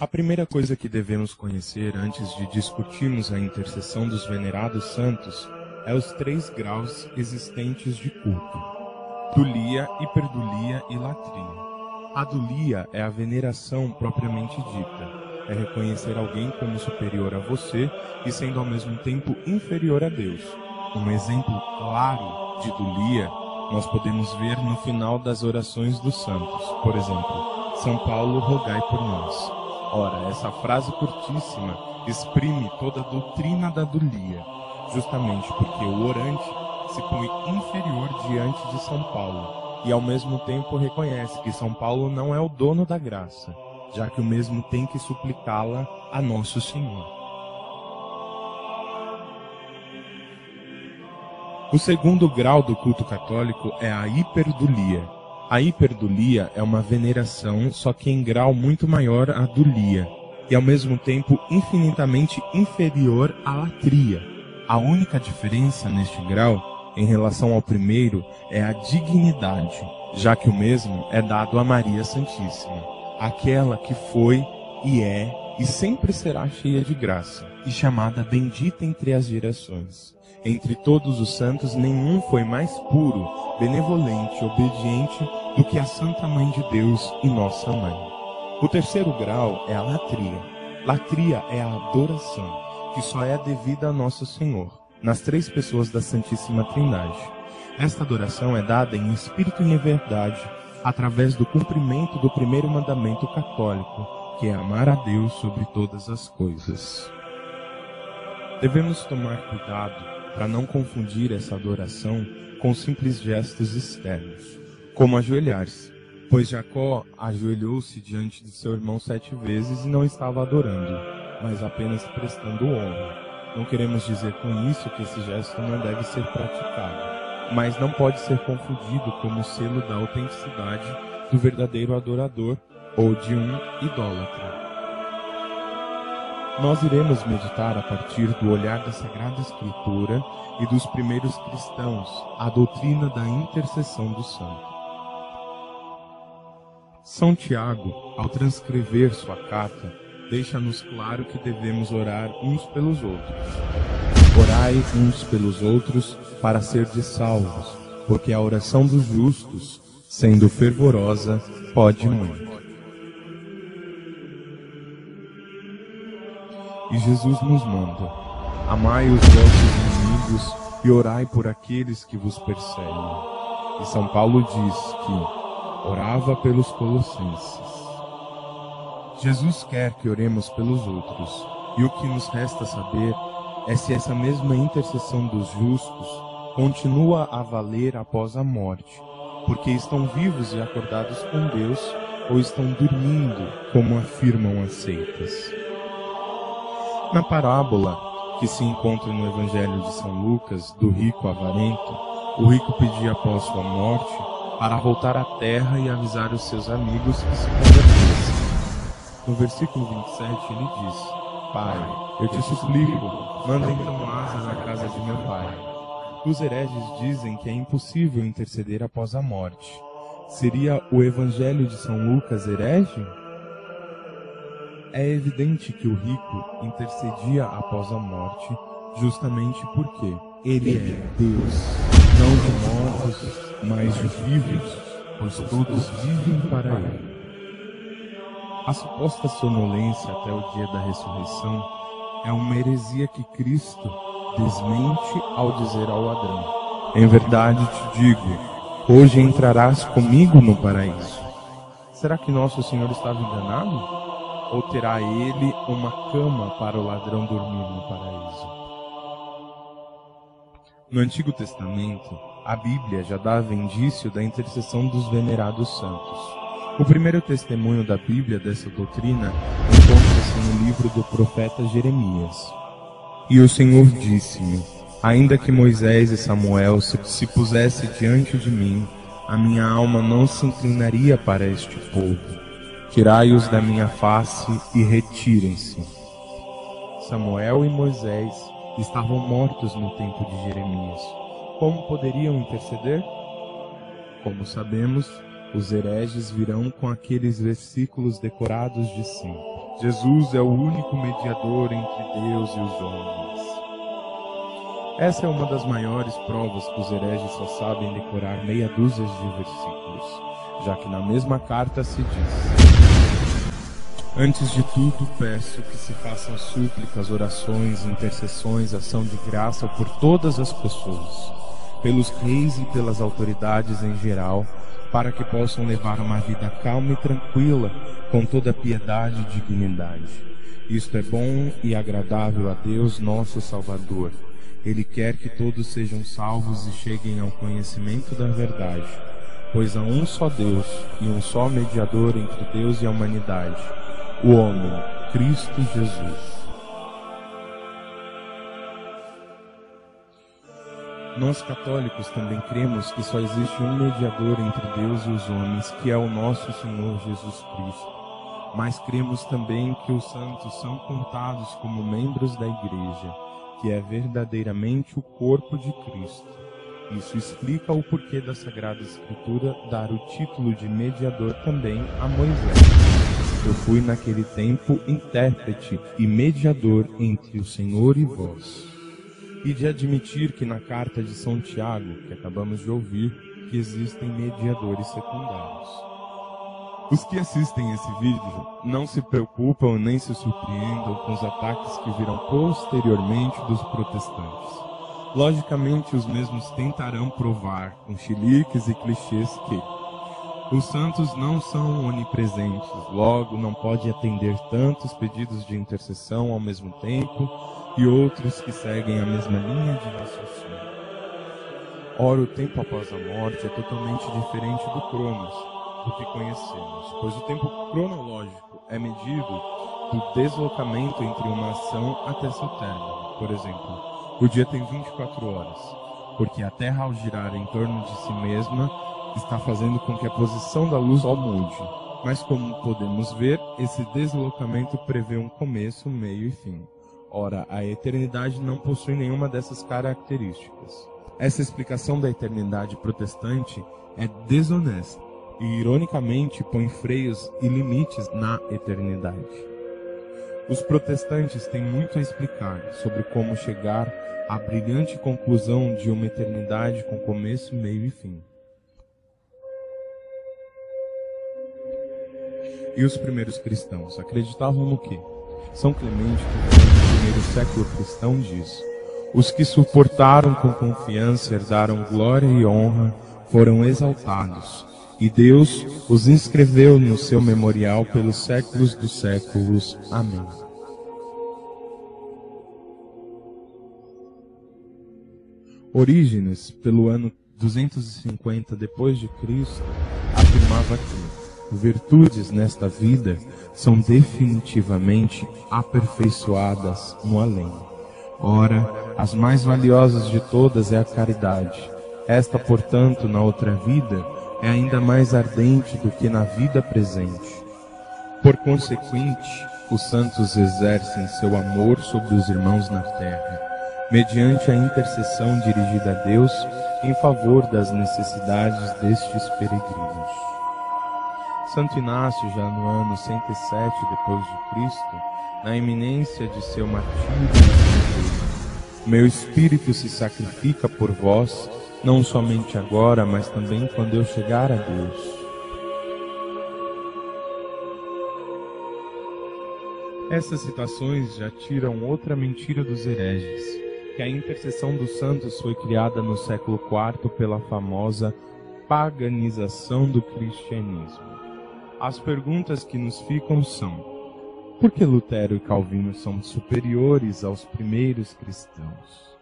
A primeira coisa que devemos conhecer antes de discutirmos a intercessão dos venerados santos é os 3 graus existentes de culto: dulia, hiperdulia e latria. A dulia é a veneração propriamente dita. É reconhecer alguém como superior a você e sendo ao mesmo tempo inferior a Deus. Um exemplo claro de dulia nós podemos ver no final das orações dos santos. Por exemplo, São Paulo, rogai por nós. Ora, essa frase curtíssima exprime toda a doutrina da dulia, justamente porque o orante se põe inferior diante de São Paulo e ao mesmo tempo reconhece que São Paulo não é o dono da graça, já que o mesmo tem que suplicá-la a Nosso Senhor. O segundo grau do culto católico é a hiperdulia. A hiperdulia é uma veneração, só que em grau muito maior à dulia, e ao mesmo tempo infinitamente inferior à latria. A única diferença neste grau, em relação ao primeiro, é a dignidade, já que o mesmo é dado a Maria Santíssima, aquela que foi e é e sempre será cheia de graça, e chamada bendita entre as gerações. Entre todos os santos, nenhum foi mais puro, benevolente, obediente do que a Santa Mãe de Deus e Nossa Mãe. O terceiro grau é a latria. Latria é a adoração, que só é devida a Nosso Senhor, nas 3 pessoas da Santíssima Trindade. Esta adoração é dada em espírito e em verdade, através do cumprimento do primeiro mandamento católico, que é amar a Deus sobre todas as coisas. Devemos tomar cuidado para não confundir essa adoração com simples gestos externos, como ajoelhar-se, pois Jacó ajoelhou-se diante de seu irmão 7 vezes e não estava adorando, mas apenas prestando honra. Não queremos dizer com isso que esse gesto não deve ser praticado, mas não pode ser confundido como selo da autenticidade do verdadeiro adorador ou de um idólatra. Nós iremos meditar a partir do olhar da Sagrada Escritura e dos primeiros cristãos a doutrina da intercessão do santo. São Tiago, ao transcrever sua carta, deixa-nos claro que devemos orar uns pelos outros. Orai uns pelos outros para serdes salvos, porque a oração dos justos, sendo fervorosa, pode muito. E Jesus nos manda: amai os vossos inimigos e orai por aqueles que vos perseguem. E São Paulo diz que orava pelos colossenses. Jesus quer que oremos pelos outros, e o que nos resta saber é se essa mesma intercessão dos justos continua a valer após a morte, porque estão vivos e acordados com Deus, ou estão dormindo, como afirmam as seitas. Na parábola que se encontra no Evangelho de São Lucas, do rico avarento, o rico pedia após sua morte para voltar à terra e avisar os seus amigos que se convertessem. No versículo 27 ele diz: Pai, eu te suplico, manda então asas à casa de meu pai. Os hereges dizem que é impossível interceder após a morte. Seria o Evangelho de São Lucas herege? É evidente que o rico intercedia após a morte, justamente porque ele é Deus, não de mortos, mas de vivos, pois todos vivem para ele. A suposta sonolência até o dia da ressurreição é uma heresia que Cristo desmente ao dizer ao ladrão: em verdade te digo, hoje entrarás comigo no paraíso. Será que Nosso Senhor estava enganado? Ou terá ele uma cama para o ladrão dormir no paraíso? No Antigo Testamento, a Bíblia já dava indício da intercessão dos venerados santos. O primeiro testemunho da Bíblia dessa doutrina encontra-se no livro do profeta Jeremias. E o Senhor disse-me: ainda que Moisés e Samuel se pusesse diante de mim, a minha alma não se inclinaria para este povo. Tirai-os da minha face e retirem-se. Samuel e Moisés estavam mortos no tempo de Jeremias. Como poderiam interceder? Como sabemos, os hereges virão com aqueles versículos decorados de sempre. Jesus é o único mediador entre Deus e os homens. Essa é uma das maiores provas que os hereges só sabem decorar meia dúzia de versículos, já que na mesma carta se diz: antes de tudo peço que se façam súplicas, orações, intercessões, ação de graça por todas as pessoas, pelos reis e pelas autoridades em geral, para que possam levar uma vida calma e tranquila, com toda piedade e dignidade. Isto é bom e agradável a Deus, nosso Salvador. Ele quer que todos sejam salvos e cheguem ao conhecimento da verdade, pois há um só Deus e um só mediador entre Deus e a humanidade, o homem, Cristo Jesus. Nós católicos também cremos que só existe um mediador entre Deus e os homens, que é o nosso Senhor Jesus Cristo. Mas cremos também que os santos são contados como membros da Igreja, que é verdadeiramente o corpo de Cristo. Isso explica o porquê da Sagrada Escritura dar o título de mediador também a Moisés. Eu fui naquele tempo intérprete e mediador entre o Senhor e vós. E de admitir que na carta de São Tiago, que acabamos de ouvir, que existem mediadores secundários. Os que assistem esse vídeo não se preocupam nem se surpreendam com os ataques que virão posteriormente dos protestantes. Logicamente, os mesmos tentarão provar, com chiliques e clichês, que os santos não são onipresentes, logo não pode atender tantos pedidos de intercessão ao mesmo tempo, e outros que seguem a mesma linha de raciocínio. Ora, o tempo após a morte é totalmente diferente do Cronos, do que conhecemos, pois o tempo cronológico é medido do deslocamento entre uma ação até seu término. Por exemplo, o dia tem 24 horas, porque a Terra, ao girar em torno de si mesma, está fazendo com que a posição da luz mude. Mas como podemos ver, esse deslocamento prevê um começo, meio e fim. Ora, a eternidade não possui nenhuma dessas características. Essa explicação da eternidade protestante é desonesta e, ironicamente, põe freios e limites na eternidade. Os protestantes têm muito a explicar sobre como chegar à brilhante conclusão de uma eternidade com começo, meio e fim. E os primeiros cristãos acreditavam no quê? São Clemente, que no primeiro século cristão, diz: os que suportaram com confiança, herdaram glória e honra, foram exaltados, e Deus os inscreveu no seu memorial pelos séculos dos séculos. Amém. Orígenes, pelo ano 250 depois de Cristo, afirmava que virtudes nesta vida são definitivamente aperfeiçoadas no além. Ora, as mais valiosas de todas é a caridade. Esta, portanto, na outra vida, é ainda mais ardente do que na vida presente. Por consequente, os santos exercem seu amor sobre os irmãos na terra, mediante a intercessão dirigida a Deus em favor das necessidades destes peregrinos. Santo Inácio, já no ano 107 depois de Cristo, na iminência de seu martírio, escreveu: meu espírito se sacrifica por vós, não somente agora, mas também quando eu chegar a Deus. Essas citações já tiram outra mentira dos hereges, que a intercessão dos santos foi criada no século IV pela famosa paganização do cristianismo. As perguntas que nos ficam são: por que Lutero e Calvino são superiores aos primeiros cristãos?